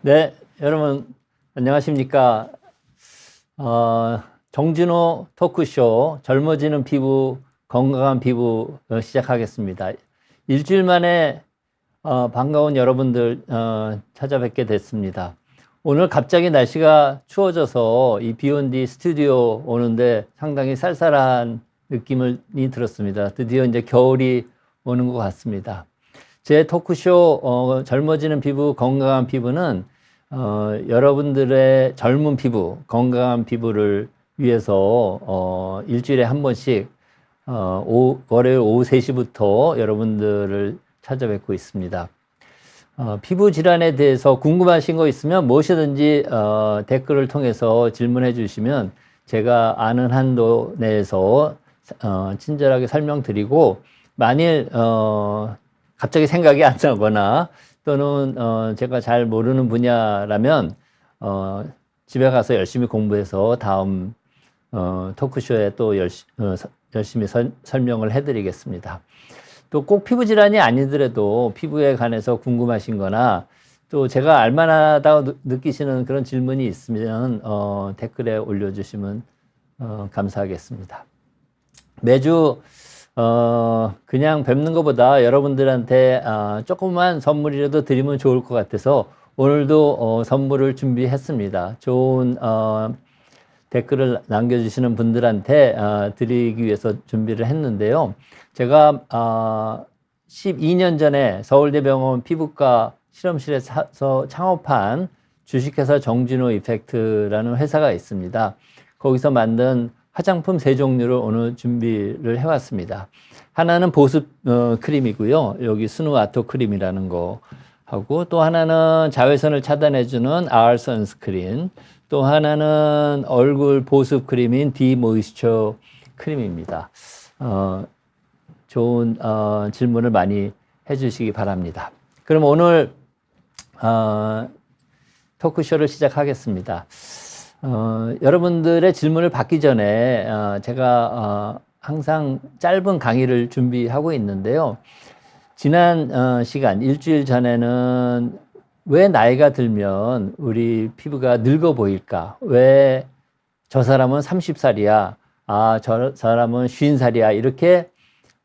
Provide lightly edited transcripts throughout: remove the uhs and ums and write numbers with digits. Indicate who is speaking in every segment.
Speaker 1: 네, 여러분 안녕하십니까? 정진호 토크쇼 젊어지는 피부, 건강한 피부 시작하겠습니다. 일주일 만에 반가운 여러분들 찾아뵙게 됐습니다. 오늘 갑자기 날씨가 추워져서 이 비온디 스튜디오 오는데 상당히 쌀쌀한 느낌이 들었습니다. 드디어 이제 겨울이 오는 것 같습니다. 제 토크쇼 젊어지는 피부, 건강한 피부는 여러분들의 젊은 피부, 건강한 피부를 위해서 일주일에 한 번씩 월요일 오후 3시부터 여러분들을 찾아뵙고 있습니다. 피부 질환에 대해서 궁금하신 거 있으면 무엇이든지 댓글을 통해서 질문해 주시면 제가 아는 한도 내에서 친절하게 설명드리고, 만일 갑자기 생각이 안 나거나 또는 제가 잘 모르는 분야라면 집에 가서 열심히 공부해서 다음 토크쇼에 또 열심히 설명을 해드리겠습니다. 또 꼭 피부 질환이 아니더라도 피부에 관해서 궁금하신 거나 또 제가 알만하다고 느끼시는 그런 질문이 있으면 댓글에 올려주시면 감사하겠습니다. 매주 그냥 뵙는 것보다 여러분들한테 조그만 선물이라도 드리면 좋을 것 같아서 오늘도 선물을 준비했습니다. 좋은 댓글을 남겨주시는 분들한테 드리기 위해서 준비를 했는데요. 제가 12년 전에 서울대병원 피부과 실험실에서 창업한 주식회사 정진호 이펙트라는 회사가 있습니다. 거기서 만든 화장품 3종류를 오늘 준비를 해왔습니다. 하나는 보습 크림이고요. 여기 스누아토 크림이라는 거 하고, 또 하나는 자외선을 차단해주는 R 선스크린, 또 하나는 얼굴 보습 크림인 D 모이스처 크림입니다. 좋은 질문을 많이 해주시기 바랍니다. 그럼 오늘 토크쇼를 시작하겠습니다. 여러분들의 질문을 받기 전에 제가 항상 짧은 강의를 준비하고 있는데요. 지난 시간, 일주일 전에는 왜 나이가 들면 우리 피부가 늙어 보일까? 왜 저 사람은 30살이야? 저 사람은 50살이야? 이렇게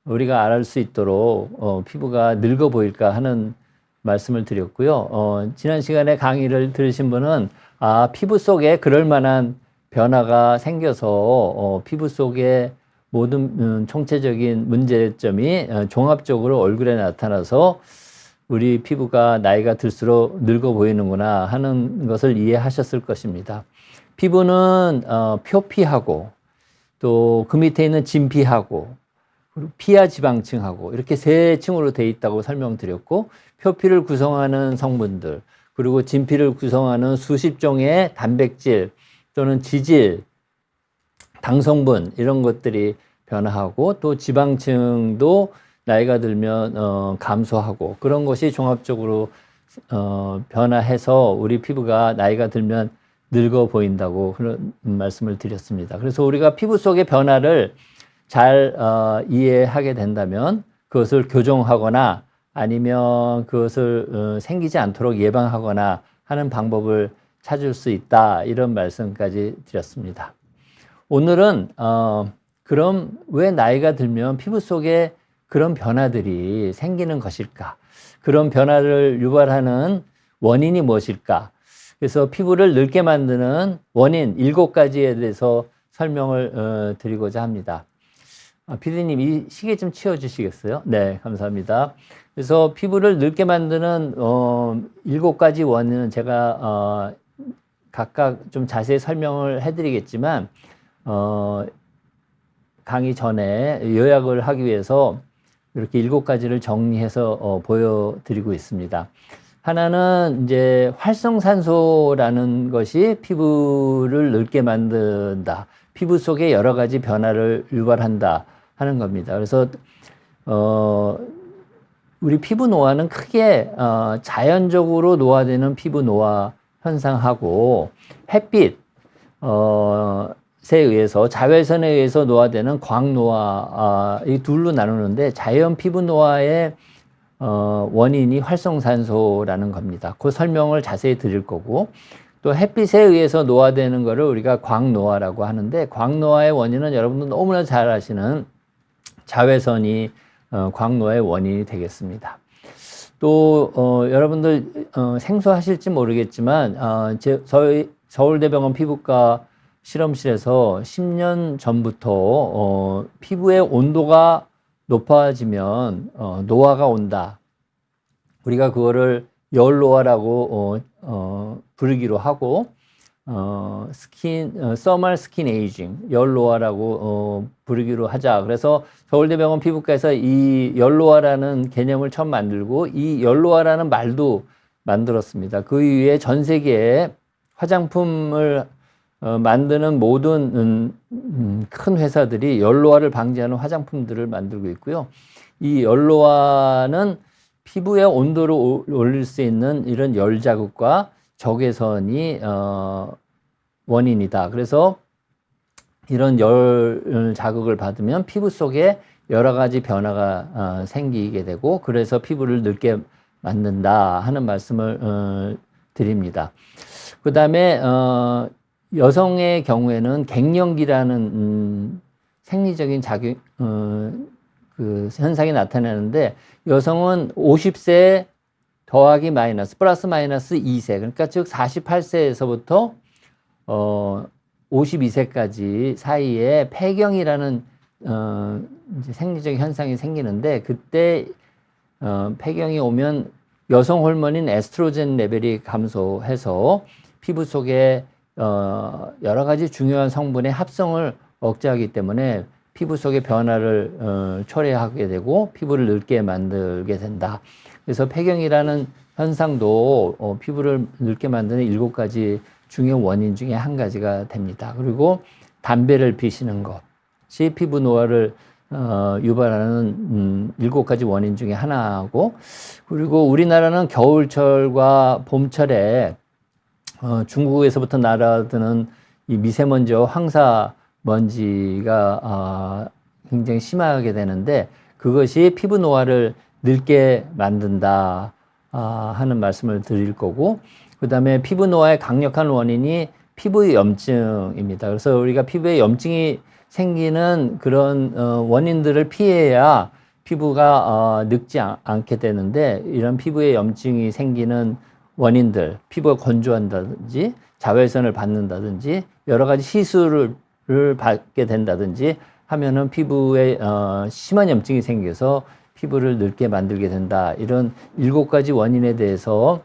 Speaker 1: 우리가 알 수 있도록 피부가 늙어 보일까 하는 말씀을 드렸고요. 지난 시간에 강의를 들으신 분은 피부 속에 그럴 만한 변화가 생겨서 피부 속에 모든 총체적인 문제점이 종합적으로 얼굴에 나타나서 우리 피부가 나이가 들수록 늙어 보이는구나 하는 것을 이해하셨을 것입니다. 피부는 표피하고 또 그 밑에 있는 진피하고 그리고 피하 지방층하고 이렇게 3층으로 되어 있다고 설명드렸고, 표피를 구성하는 성분들 그리고 진피를 구성하는 수십 종의 단백질 또는 지질, 당성분 이런 것들이 변화하고, 또 지방층도 나이가 들면 감소하고, 그런 것이 종합적으로 변화해서 우리 피부가 나이가 들면 늙어 보인다고 그런 말씀을 드렸습니다. 그래서 우리가 피부 속의 변화를 잘 이해하게 된다면 그것을 교정하거나 아니면 그것을 생기지 않도록 예방하거나 하는 방법을 찾을 수 있다, 이런 말씀까지 드렸습니다. 오늘은 그럼 왜 나이가 들면 피부 속에 그런 변화들이 생기는 것일까? 그런 변화를 유발하는 원인이 무엇일까? 그래서 피부를 늙게 만드는 원인 7가지에 대해서 설명을 드리고자 합니다. 피디님, 이 시계 좀 치워주시겠어요? 네, 감사합니다. 그래서 피부를 늙게 만드는 7가지 원인은 제가 각각 좀 자세히 설명을 해드리겠지만 강의 전에 요약을 하기 위해서 이렇게 7가지를 정리해서 보여드리고 있습니다. 하나는 이제 활성산소라는 것이 피부를 늙게 만든다, 피부 속에 여러 가지 변화를 유발한다 하는 겁니다. 그래서 우리 피부 노화는 크게 자연적으로 노화되는 피부 노화 현상하고, 햇빛 에 의해서, 자외선에 의해서 노화되는 광노화, 이 둘로 나누는데, 자연 피부 노화의 원인이 활성산소라는 겁니다. 그 설명을 자세히 드릴 거고, 또 햇빛에 의해서 노화되는 거를 우리가 광노화라고 하는데, 광노화의 원인은 여러분도 너무나 잘 아시는 자외선이 광노화의 원인이 되겠습니다. 또 여러분들 생소하실지 모르겠지만 저희 서울대병원 피부과 실험실에서 10년 전부터 피부의 온도가 높아지면 노화가 온다. 우리가 그거를 열노화라고 부르기로 하고 서멀 스킨 에이징, 열노화라고 부르기로 하자. 그래서 서울대병원 피부과에서 이 열노화라는 개념을 처음 만들고 이 열노화라는 말도 만들었습니다. 그 이후에 전 세계에 화장품을 만드는 모든 큰 회사들이 열노화를 방지하는 화장품들을 만들고 있고요. 이 열노화는 피부의 온도를 올릴 수 있는 이런 열 자극과 적외선이 원인이다. 그래서 이런 열 자극을 받으면 피부 속에 여러 가지 변화가 생기게 되고 그래서 피부를 늙게 만든다 하는 말씀을 드립니다. 그 다음에 여성의 경우에는 갱년기라는 생리적인 작용 그 현상이 나타나는데 여성은 50세 더하기 마이너스 플러스 마이너스 2세 그러니까 즉 48세에서부터 52세까지 사이에 폐경이라는 이제 생리적 현상이 생기는데 그때 폐경이 오면 여성 호르몬인 에스트로겐 레벨이 감소해서 피부 속에 여러 가지 중요한 성분의 합성을 억제하기 때문에 피부 속의 변화를 초래하게 되고 피부를 늙게 만들게 된다. 그래서 폐경이라는 현상도 피부를 늙게 만드는 7가지 중요 원인 중에 한 가지가 됩니다. 그리고 담배를 피시는 것이 피부 노화를 유발하는 7가지 원인 중에 하나고 그리고 우리나라는 겨울철과 봄철에 중국에서부터 날아드는 이 미세먼지와 황사먼지가 굉장히 심하게 되는데 그것이 피부 노화를 늙게 만든다 하는 말씀을 드릴 거고 그 다음에 피부 노화의 강력한 원인이 피부의 염증입니다. 그래서 우리가 피부에 염증이 생기는 그런 원인들을 피해야 피부가 늙지 않게 되는데 이런 피부에 염증이 생기는 원인들, 피부가 건조한다든지 자외선을 받는다든지 여러 가지 시술을 받게 된다든지 하면은 피부에 심한 염증이 생겨서 피부를 늙게 만들게 된다. 이런 7가지 원인에 대해서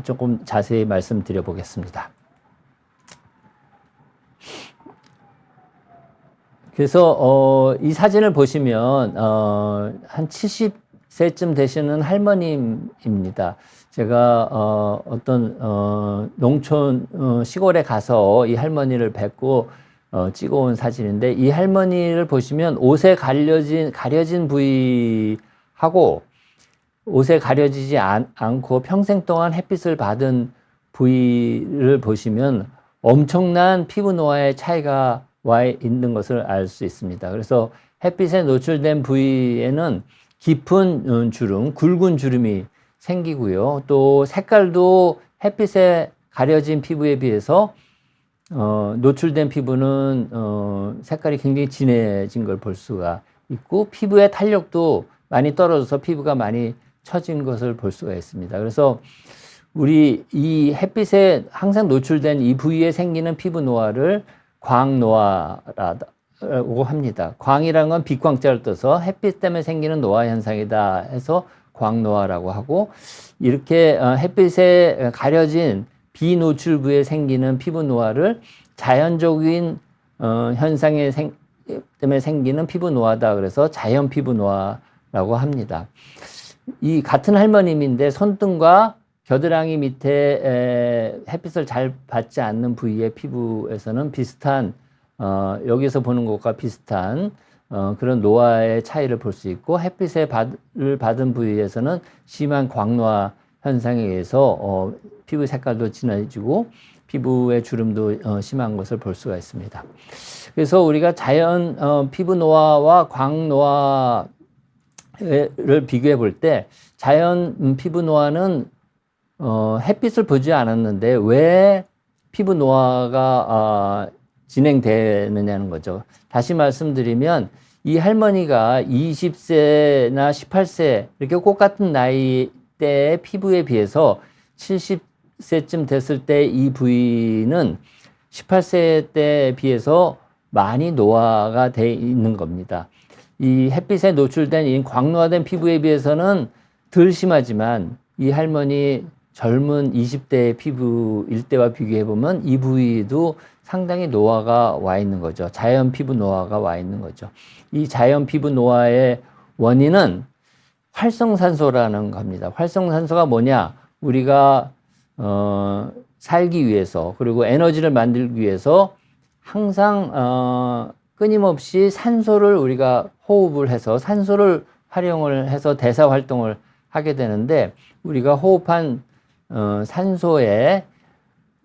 Speaker 1: 조금 자세히 말씀드려 보겠습니다. 그래서 이 사진을 보시면 한 70세쯤 되시는 할머님입니다. 제가 어떤 농촌 시골에 가서 이 할머니를 뵙고 찍어온 사진인데 이 할머니를 보시면 옷에 가려진 부위하고 옷에 가려지지 않고 평생 동안 햇빛을 받은 부위를 보시면 엄청난 피부 노화의 차이가 와 있는 것을 알 수 있습니다. 그래서 햇빛에 노출된 부위에는 깊은 주름, 굵은 주름이 생기고요. 또 색깔도 햇빛에 가려진 피부에 비해서 노출된 피부는 색깔이 굉장히 진해진 걸 볼 수가 있고 피부의 탄력도 많이 떨어져서 피부가 많이 처진 것을 볼 수가 있습니다. 그래서 우리 이 햇빛에 항상 노출된 이 부위에 생기는 피부 노화를 광노화라고 합니다. 광이라는 건 빛광자를 떠서 햇빛 때문에 생기는 노화 현상이다 해서 광노화라고 하고 이렇게 햇빛에 가려진 비노출 부에 생기는 피부 노화를 자연적인 현상에 때문에 생기는 피부 노화다 그래서 자연 피부 노화라고 합니다. 이 같은 할머님인데 손등과 겨드랑이 밑에 햇빛을 잘 받지 않는 부위의 피부에서는 비슷한 여기서 보는 것과 비슷한 그런 노화의 차이를 볼 수 있고 햇빛을 받은 부위에서는 심한 광노화 현상에 의해서 피부 색깔도 진해지고 피부의 주름도 심한 것을 볼 수가 있습니다. 그래서 우리가 자연 피부 노화와 광노화를 비교해 볼 때 자연 피부 노화는 햇빛을 보지 않았는데 왜 피부 노화가 진행되느냐는 거죠. 다시 말씀드리면 이 할머니가 20세나 18세 이렇게 똑같은 나이 때의 피부에 비해서 70세쯤 됐을 때 이 부위는 18세 때에 비해서 많이 노화가 돼 있는 겁니다. 이 햇빛에 노출된 이 광노화된 피부에 비해서는 덜 심하지만 이 할머니 젊은 20대의 피부일 때와 비교해 보면 이 부위도 상당히 노화가 와 있는 거죠. 자연 피부 노화가 와 있는 거죠. 이 자연 피부 노화의 원인은 활성산소라는 겁니다. 활성산소가 뭐냐? 우리가 살기 위해서 그리고 에너지를 만들기 위해서 항상 끊임없이 산소를 우리가 호흡을 해서 산소를 활용을 해서 대사 활동을 하게 되는데 우리가 호흡한 산소의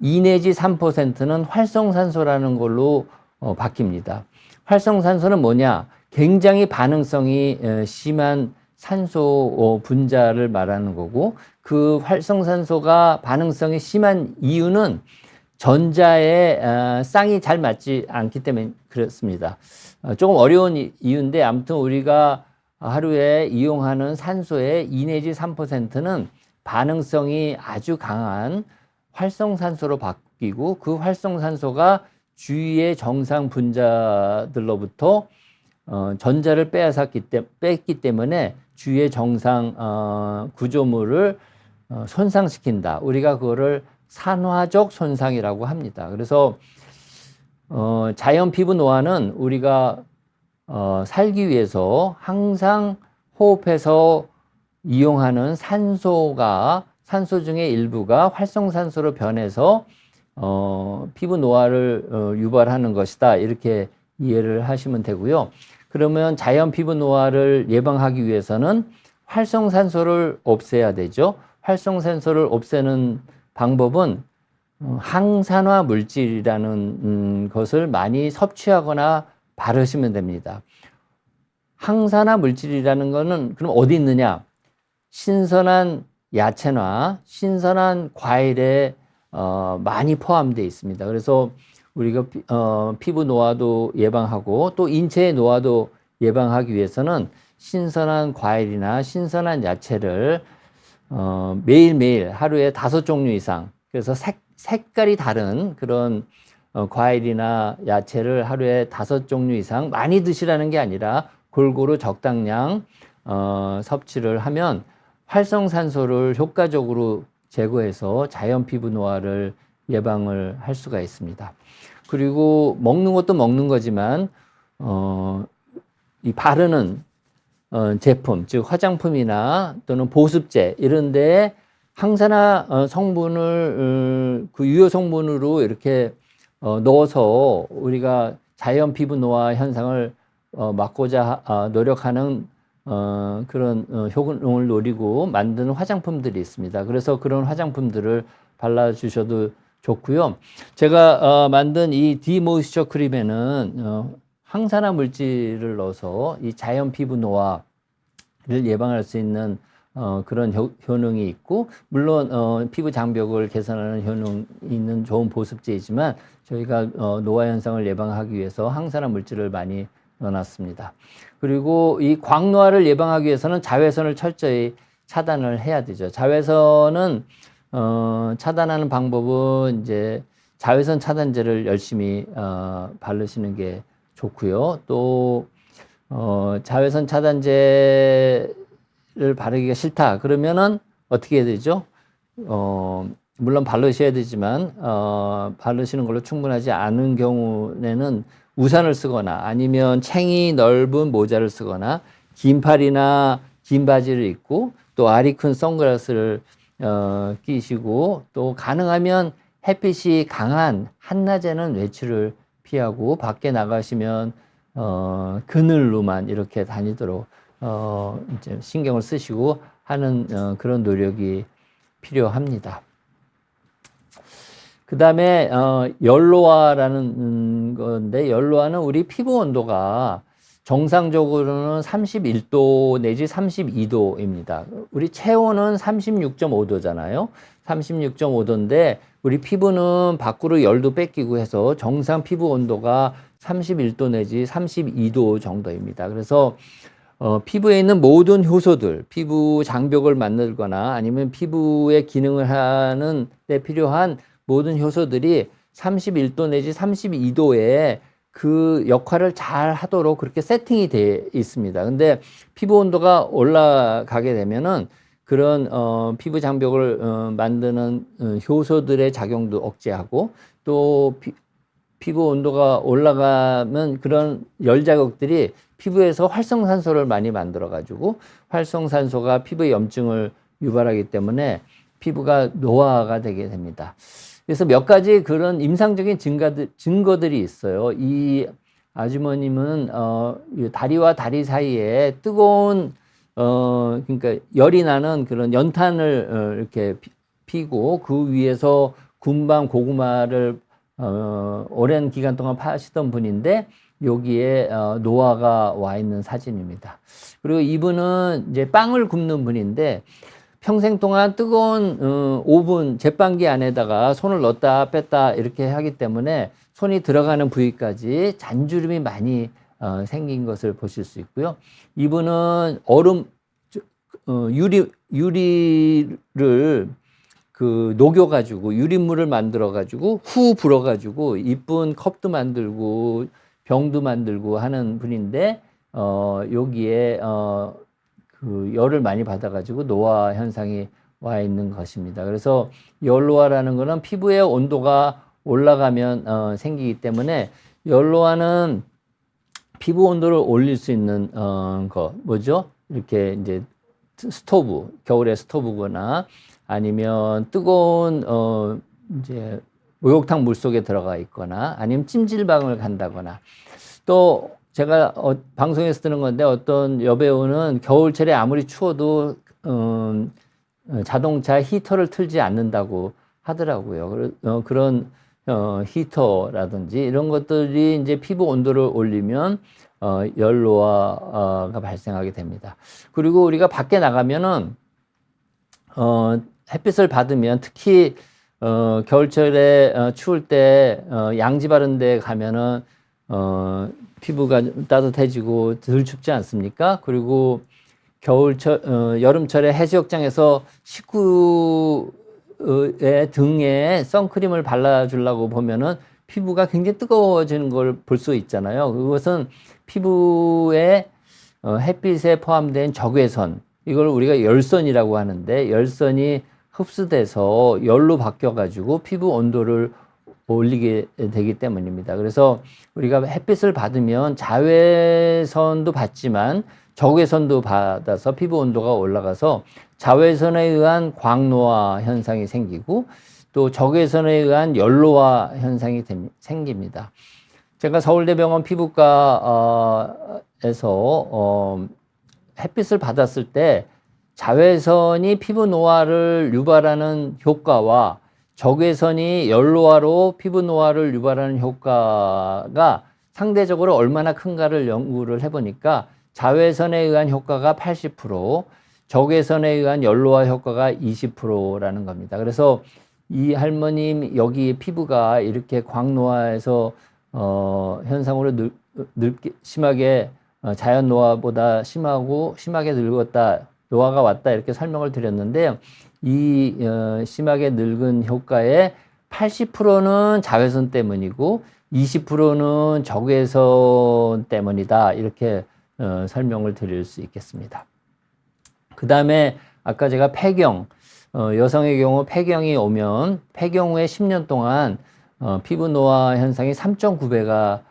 Speaker 1: 2 내지 3%는 활성산소라는 걸로 바뀝니다. 활성산소는 뭐냐? 굉장히 반응성이 심한 산소 분자를 말하는 거고 그 활성산소가 반응성이 심한 이유는 전자의 쌍이 잘 맞지 않기 때문에 그렇습니다. 조금 어려운 이유인데 아무튼 우리가 하루에 이용하는 산소의 2 내지 3%는 반응성이 아주 강한 활성산소로 바뀌고 그 활성산소가 주위의 정상 분자들로부터 전자를 뺐기 때문에 주위의 정상 구조물을 손상시킨다. 우리가 그거를 산화적 손상이라고 합니다. 그래서 자연 피부 노화는 우리가 살기 위해서 항상 호흡해서 이용하는 산소 중의 일부가 활성산소로 변해서 피부 노화를 유발하는 것이다. 이렇게 이해를 하시면 되고요. 그러면 자연 피부 노화를 예방하기 위해서는 활성산소를 없애야 되죠. 활성산소를 없애는 방법은 항산화 물질이라는 것을 많이 섭취하거나 바르시면 됩니다. 항산화 물질이라는 것은 그럼 어디 있느냐? 신선한 야채나 신선한 과일에 많이 포함되어 있습니다. 그래서 우리가 피부 노화도 예방하고 또 인체의 노화도 예방하기 위해서는 신선한 과일이나 신선한 야채를 매일매일 하루에 5종류 이상 그래서 색깔이 다른 그런 과일이나 야채를 하루에 5종류 이상 많이 드시라는 게 아니라 골고루 적당량 섭취를 하면 활성산소를 효과적으로 제거해서 자연 피부 노화를 예방을 할 수가 있습니다. 그리고 먹는 것도 먹는 거지만 이 바르는 제품, 즉 화장품이나 또는 보습제 이런 데에 항산화 성분을 그 유효 성분으로 이렇게 넣어서 우리가 자연 피부 노화 현상을 막고자 노력하는 그런 효능을 노리고 만드는 화장품들이 있습니다. 그래서 그런 화장품들을 발라주셔도 좋고요. 제가 만든 이 디모이스처 크림에는 항산화 물질을 넣어서 이 자연 피부 노화를 예방할 수 있는 그런 효능이 있고 물론 피부 장벽을 개선하는 효능이 있는 좋은 보습제이지만 저희가 노화 현상을 예방하기 위해서 항산화 물질을 많이 넣어놨습니다. 그리고 이 광노화를 예방하기 위해서는 자외선을 철저히 차단을 해야 되죠. 자외선은 차단하는 방법은 이제 자외선 차단제를 열심히 바르시는 게 좋고요. 또 자외선 차단제를 바르기가 싫다 그러면은 어떻게 해야 되죠? 물론 바르셔야 되지만 바르시는 걸로 충분하지 않은 경우에는 우산을 쓰거나 아니면 챙이 넓은 모자를 쓰거나 긴 팔이나 긴 바지를 입고 또 알이 큰 선글라스를 끼시고 또 가능하면 햇빛이 강한 한낮에는 외출을 피하고 밖에 나가시면 그늘로만 이렇게 다니도록 이제 신경을 쓰시고 하는 그런 노력이 필요합니다. 그 다음에 열로화라는 건데 열로화는 우리 피부 온도가 정상적으로는 31도 내지 32도입니다. 우리 체온은 36.5도잖아요. 36.5도인데 우리 피부는 밖으로 열도 뺏기고 해서 정상 피부 온도가 31도 내지 32도 정도입니다. 그래서 피부에 있는 모든 효소들, 피부 장벽을 만들거나 아니면 피부의 기능을 하는 데 필요한 모든 효소들이 31도 내지 32도에 그 역할을 잘 하도록 그렇게 세팅이 되어 있습니다. 근데 피부 온도가 올라가게 되면은 그런 피부 장벽을 만드는 효소들의 작용도 억제하고 또 피부 온도가 올라가면 그런 열 자극들이 피부에서 활성산소를 많이 만들어 가지고 활성산소가 피부의 염증을 유발하기 때문에 피부가 노화가 되게 됩니다. 그래서 몇 가지 그런 임상적인 증거들이 있어요. 이 아주머님은 다리와 다리 사이에 뜨거운 그러니까 열이 나는 그런 연탄을 이렇게 피고 그 위에서 군밤 고구마를 오랜 기간 동안 파시던 분인데 여기에 노화가 와 있는 사진입니다. 그리고 이분은 이제 빵을 굽는 분인데 평생 동안 뜨거운 오븐 제빵기 안에다가 손을 넣었다 뺐다 이렇게 하기 때문에 손이 들어가는 부위까지 잔주름이 많이 생긴 것을 보실 수 있고요. 이분은 유리를 녹여가지고 유리물을 만들어가지고 후 불어가지고 이쁜 컵도 만들고 병도 만들고 하는 분인데 여기에 그 열을 많이 받아가지고 노화 현상이 와 있는 것입니다. 그래서 열노화라는 것은 피부의 온도가 올라가면 생기기 때문에 열노화는 피부 온도를 올릴 수 있는 거 뭐죠? 이렇게 이제 스토브, 겨울에 스토브거나 아니면 뜨거운 이제 목욕탕 물 속에 들어가 있거나 아니면 찜질방을 간다거나 또 제가 방송에서 듣는 건데 어떤 여배우는 겨울철에 아무리 추워도 자동차 히터를 틀지 않는다고 하더라고요. 그런 히터라든지 이런 것들이 이제 피부 온도를 올리면 열노화가 발생하게 됩니다. 그리고 우리가 밖에 나가면은 햇빛을 받으면 특히 겨울철에 추울 때 양지 바른 데 가면은 피부가 따뜻해지고 덜 춥지 않습니까? 그리고 여름철에 해수욕장에서 식구의 등에 선크림을 발라주려고 보면은 피부가 굉장히 뜨거워지는 걸 볼 수 있잖아요. 그것은 피부에 햇빛에 포함된 적외선, 이걸 우리가 열선이라고 하는데 열선이 흡수돼서 열로 바뀌어가지고 피부 온도를 올리게 되기 때문입니다. 그래서 우리가 햇빛을 받으면 자외선도 받지만 적외선도 받아서 피부 온도가 올라가서 자외선에 의한 광노화 현상이 생기고 또 적외선에 의한 열노화 현상이 생깁니다. 제가 서울대병원 피부과에서 햇빛을 받았을 때 자외선이 피부 노화를 유발하는 효과와 적외선이 열노화로 피부 노화를 유발하는 효과가 상대적으로 얼마나 큰가를 연구를 해보니까 자외선에 의한 효과가 80%, 적외선에 의한 열노화 효과가 20%라는 겁니다. 그래서 이 할머님 여기 피부가 이렇게 광노화해서 현상으로 심하게 자연 노화보다 심하게 늙었다, 노화가 왔다 이렇게 설명을 드렸는데요. 이 심하게 늙은 효과의 80%는 자외선 때문이고 20%는 적외선 때문이다 이렇게 설명을 드릴 수 있겠습니다. 그 다음에 아까 제가 폐경, 여성의 경우 폐경이 오면 폐경 후에 10년 동안 피부 노화 현상이 3.9배가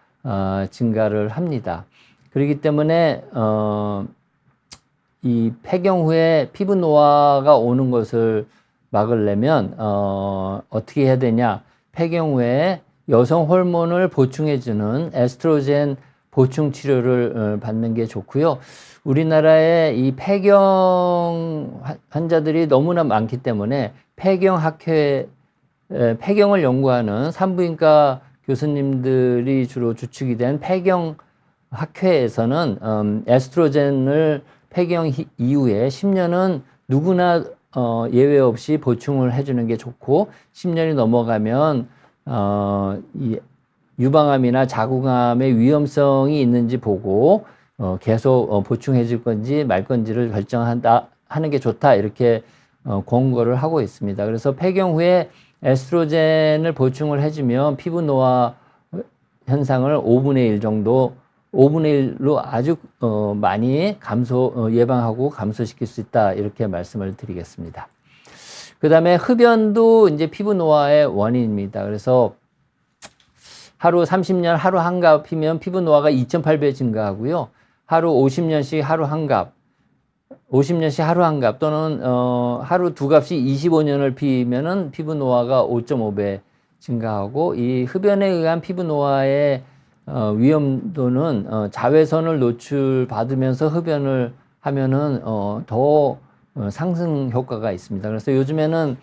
Speaker 1: 증가를 합니다. 그렇기 때문에 이 폐경 후에 피부 노화가 오는 것을 막으려면 어떻게 해야 되냐? 폐경 후에 여성 호르몬을 보충해주는 에스트로겐 보충 치료를 받는 게 좋고요. 우리나라에 이 폐경 환자들이 너무나 많기 때문에 폐경학회, 폐경을 연구하는 산부인과 교수님들이 주로 주축이 된 폐경 학회에서는 에스트로겐을 폐경 이후에 10년은 누구나 예외 없이 보충을 해주는 게 좋고 10년이 넘어가면 이 유방암이나 자궁암의 위험성이 있는지 보고 계속 보충해 줄 건지 말 건지를 결정한다 하는 게 좋다 이렇게 권고를 하고 있습니다. 그래서 폐경 후에 에스트로겐을 보충을 해주면 피부 노화 현상을 5분의 1 정도 5분의 1로 아주 많이 예방하고 감소시킬 수 있다 이렇게 말씀을 드리겠습니다. 그 다음에 흡연도 이제 피부 노화의 원인입니다. 그래서 하루 30년 하루 한 갑 피면 피부 노화가 2.8배 증가하고요. 하루 50년씩 하루 한 갑, 50년씩 하루 한 갑 또는 하루 두 갑씩 25년을 피면은 피부 노화가 5.5배 증가하고 이 흡연에 의한 피부 노화의 위험도는 자외선을 노출받으면서 흡연을 하면은 더 상승 효과가 있습니다. 그래서 요즘에는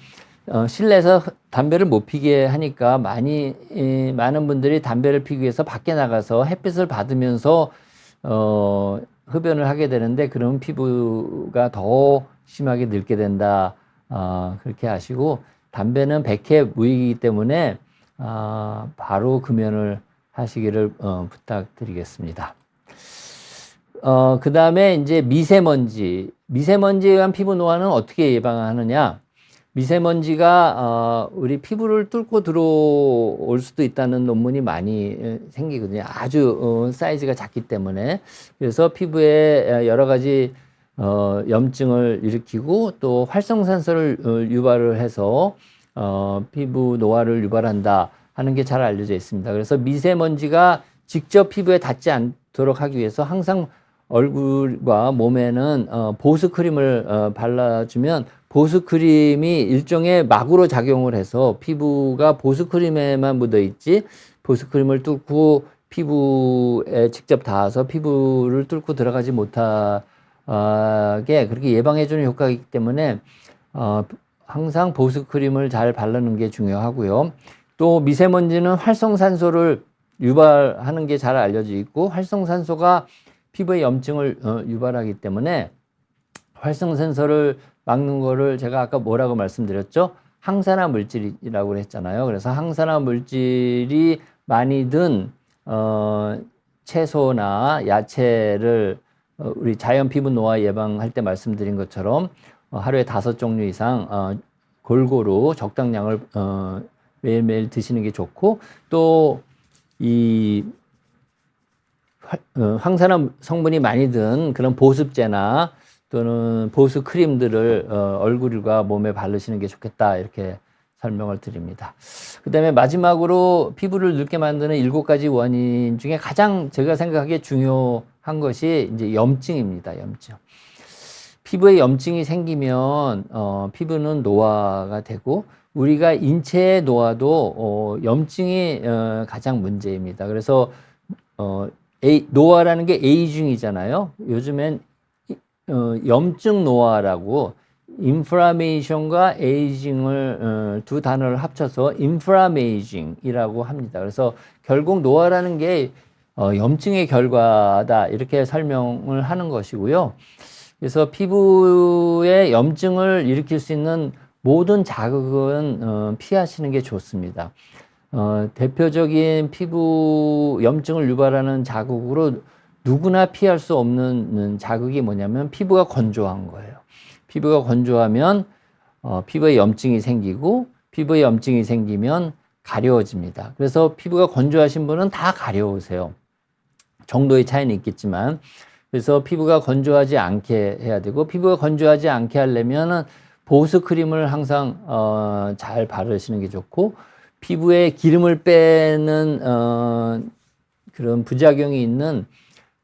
Speaker 1: 실내에서 담배를 못 피게 하니까 많은 분들이 담배를 피기 위해서 밖에 나가서 햇빛을 받으면서 흡연을 하게 되는데 그러면 피부가 더 심하게 늙게 된다. 그렇게 하시고 담배는 백해 무익이기 때문에 바로 금연을 하시기를 부탁드리겠습니다. 그 다음에 이제 미세먼지에 의한 피부 노화는 어떻게 예방하느냐? 미세먼지가 우리 피부를 뚫고 들어올 수도 있다는 논문이 많이 생기거든요. 아주 사이즈가 작기 때문에. 그래서 피부에 여러 가지 염증을 일으키고 또 활성산소를 유발을 해서 피부 노화를 유발한다 하는 게 잘 알려져 있습니다. 그래서 미세먼지가 직접 피부에 닿지 않도록 하기 위해서 항상 얼굴과 몸에는 보습 크림을 발라주면 보습 크림이 일종의 막으로 작용을 해서 피부가 보습 크림에만 묻어 있지 보습 크림을 뚫고 피부에 직접 닿아서 피부를 뚫고 들어가지 못하게 그렇게 예방해 주는 효과가 있기 때문에 항상 보습 크림을 잘 바르는 게 중요하고요. 또 미세먼지는 활성산소를 유발하는 게 잘 알려져 있고 활성산소가 피부의 염증을 유발하기 때문에 활성산소를 막는 거를 제가 아까 뭐라고 말씀드렸죠? 항산화 물질이라고 했잖아요. 그래서 항산화 물질이 많이 든 채소나 야채를 우리 자연 피부 노화 예방할 때 말씀드린 것처럼 하루에 5종류 이상 골고루 적당량을 매일매일 드시는 게 좋고 또 이 항산화 성분이 많이 든 그런 보습제나 또는 보습 크림들을 얼굴과 몸에 바르시는 게 좋겠다 이렇게 설명을 드립니다. 그 다음에 마지막으로 피부를 늙게 만드는 7가지 원인 중에 가장 제가 생각하기에 중요한 것이 이제 염증입니다. 염증. 피부에 염증이 생기면 피부는 노화가 되고 우리가 인체의 노화도 염증이 가장 문제입니다. 그래서 노화라는 게 에이징이잖아요. 요즘엔 염증 노화라고 인플라메이션과 에이징을 두 단어를 합쳐서 인플라메이징이라고 합니다. 그래서 결국 노화라는 게 염증의 결과다 이렇게 설명을 하는 것이고요. 그래서 피부에 염증을 일으킬 수 있는 모든 자극은 피하시는 게 좋습니다. 대표적인 피부 염증을 유발하는 자극으로 누구나 피할 수 없는 자극이 뭐냐면 피부가 건조한 거예요. 피부가 건조하면 피부에 염증이 생기고 피부에 염증이 생기면 가려워집니다. 그래서 피부가 건조하신 분은 다 가려우세요. 정도의 차이는 있겠지만 그래서 피부가 건조하지 않게 해야 되고 피부가 건조하지 않게 하려면 보습 크림을 항상 잘 바르시는 게 좋고 피부에 기름을 빼는 그런 부작용이 있는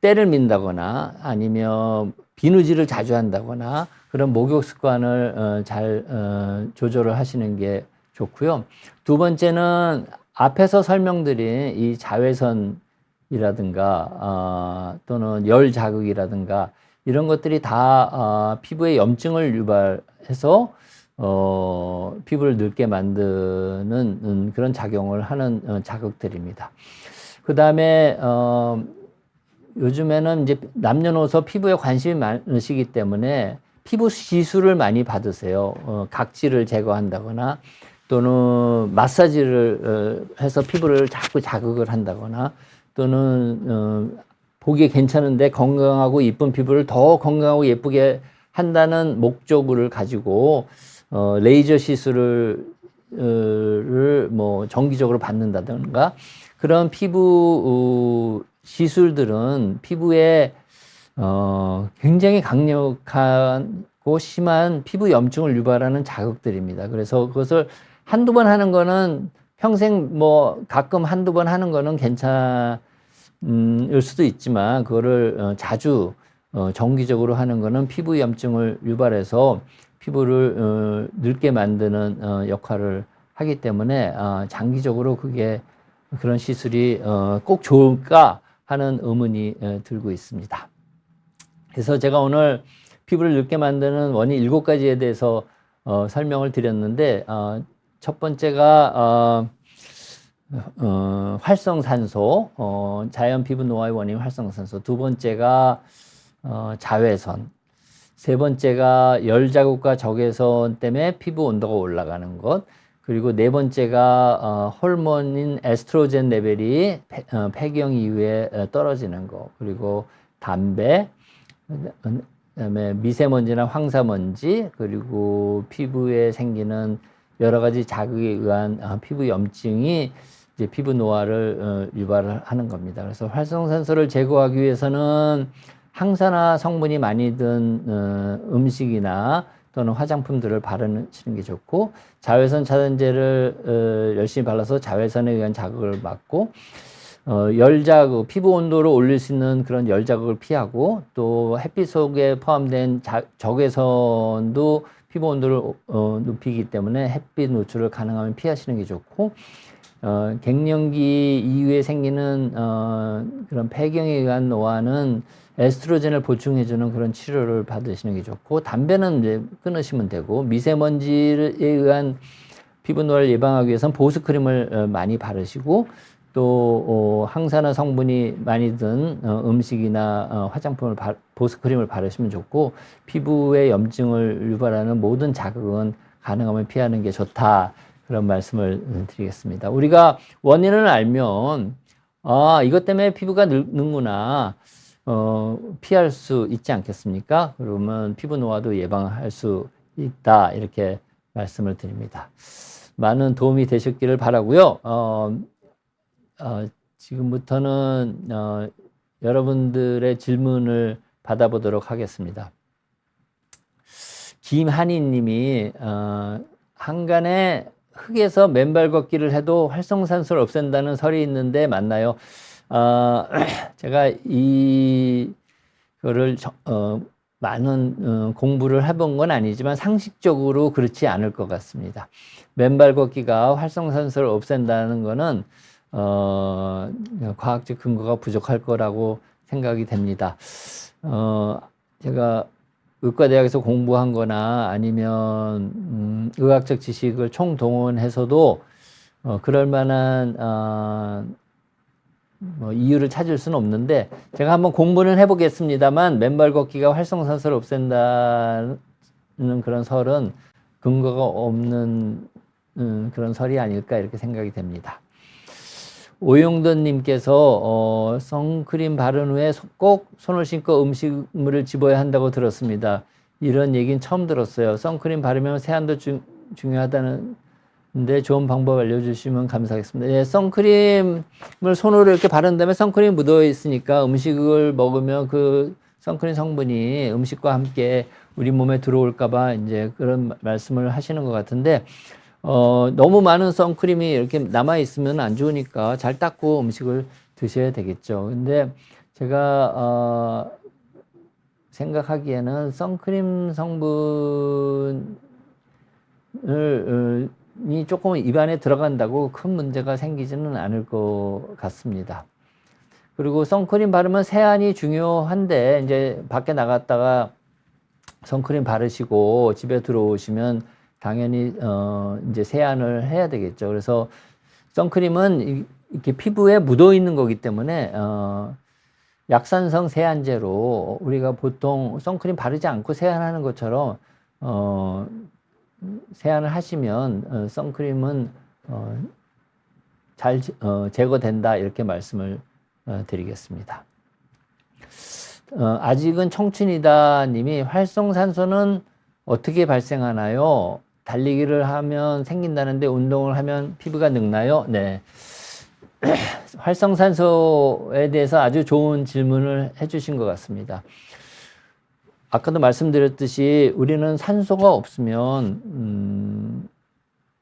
Speaker 1: 때를 민다거나 아니면 비누질을 자주 한다거나 그런 목욕 습관을 잘 조절을 하시는 게 좋고요. 두 번째는 앞에서 설명드린 이 자외선이라든가 또는 열 자극이라든가 이런 것들이 다 피부에 염증을 유발해서 피부를 늙게 만드는 그런 작용을 하는 자극들입니다. 그 다음에 요즘에는 이제 남녀노소 피부에 관심이 많으시기 때문에 피부 시술을 많이 받으세요. 각질을 제거한다거나 또는 마사지를 해서 피부를 자꾸 자극을 한다거나 또는 보기에 괜찮은데 건강하고 예쁜 피부를 더 건강하고 예쁘게 한다는 목적을 가지고 레이저 시술을 뭐 정기적으로 받는다든가 그런 피부 시술들은 피부에 굉장히 강력하고 심한 피부 염증을 유발하는 자극들입니다. 그래서 그것을 한두 번 하는 거는 평생 뭐 가끔 한두 번 하는 거는 괜찮을 수도 있지만 그거를 자주 정기적으로 하는 거는 피부 염증을 유발해서 피부를 늙게 만드는 역할을 하기 때문에 장기적으로 그게 그런 시술이 꼭 좋을까 하는 의문이 들고 있습니다. 그래서 제가 오늘 피부를 늙게 만드는 원인 7가지에 대해서 설명을 드렸는데 첫 번째가 활성산소, 자연 피부 노화의 원인 활성산소. 두 번째가 자외선. 세 번째가 열 자국과 적외선 때문에 피부 온도가 올라가는 것. 그리고 네 번째가 호르몬인 에스트로겐 레벨이 폐경 이후에 떨어지는 것. 그리고 담배, 그다음에 미세먼지나 황사먼지, 그리고 피부에 생기는 여러 가지 자극에 의한 피부 염증이 이제 피부 노화를 유발하는 겁니다. 그래서 활성산소를 제거하기 위해서는 항산화 성분이 많이 든 음식이나 또는 화장품들을 바르시는 게 좋고, 자외선 차단제를 열심히 발라서 자외선에 의한 자극을 막고, 열자극, 피부 온도를 올릴 수 있는 그런 열자극을 피하고, 또 햇빛 속에 포함된 적외선도 피부 온도를 높이기 때문에 햇빛 노출을 가능하면 피하시는 게 좋고, 갱년기 이후에 생기는 그런 폐경에 의한 노화는 에스트로겐을 보충해주는 그런 치료를 받으시는 게 좋고, 담배는 이제 끊으시면 되고, 미세먼지에 의한 피부 노화를 예방하기 위해서는 보습크림을 많이 바르시고, 또 항산화 성분이 많이 든 음식이나 화장품을 보습크림을 바르시면 좋고, 피부에 염증을 유발하는 모든 자극은 가능하면 피하는 게 좋다, 그런 말씀을 드리겠습니다. 우리가 원인을 알면 이것 때문에 피부가 늙는구나, 피할 수 있지 않겠습니까? 그러면 피부 노화도 예방할 수 있다, 이렇게 말씀을 드립니다. 많은 도움이 되셨기를 바라고요. 지금부터는 여러분들의 질문을 받아보도록 하겠습니다. 김한희 님이 한간에 흙에서 맨발 걷기를 해도 활성산소를 없앤다는 설이 있는데 맞나요? 제가 이거를 많은 공부를 해본 건 아니지만 상식적으로 그렇지 않을 것 같습니다. 맨발 걷기가 활성산소를 없앤다는 거는 과학적 근거가 부족할 거라고 생각이 됩니다. 제가 의과대학에서 공부한 거나 아니면 의학적 지식을 총동원해서도 그럴 만한 뭐 이유를 찾을 수는 없는데, 제가 한번 공부는 해보겠습니다만 맨발 걷기가 활성산소를 없앤다는 그런 설은 근거가 없는 그런 설이 아닐까, 이렇게 생각이 됩니다. 오용돈님께서 선크림 바른 후에 꼭 손을 씻고 음식물을 집어야 한다고 들었습니다. 이런 얘기는 처음 들었어요. 선크림 바르면 세안도 중요하다는데 좋은 방법 알려주시면 감사하겠습니다. 예, 선크림을 손으로 이렇게 바른 다음에 선크림 묻어 있으니까 음식을 먹으면 그 선크림 성분이 음식과 함께 우리 몸에 들어올까봐 이제 그런 말씀을 하시는 것 같은데, 너무 많은 선크림이 이렇게 남아있으면 안 좋으니까 잘 닦고 음식을 드셔야 되겠죠. 근데 제가, 생각하기에는 선크림 성분이 조금 입안에 들어간다고 큰 문제가 생기지는 않을 것 같습니다. 그리고 선크림 바르면 세안이 중요한데, 이제 밖에 나갔다가 선크림 바르시고 집에 들어오시면 당연히 이제 세안을 해야 되겠죠. 그래서 선크림은 이렇게 피부에 묻어 있는 거기 때문에 약산성 세안제로 우리가 보통 선크림 바르지 않고 세안하는 것처럼 세안을 하시면 선크림은 잘 제거된다 이렇게 말씀을 드리겠습니다. 아직은 청춘이다 님이 활성산소는 어떻게 발생하나요? 달리기를 하면 생긴다는데 운동을 하면 피부가 늙나요? 네. 활성산소에 대해서 아주 좋은 질문을 해주신 것 같습니다. 아까도 말씀드렸듯이 우리는 산소가 없으면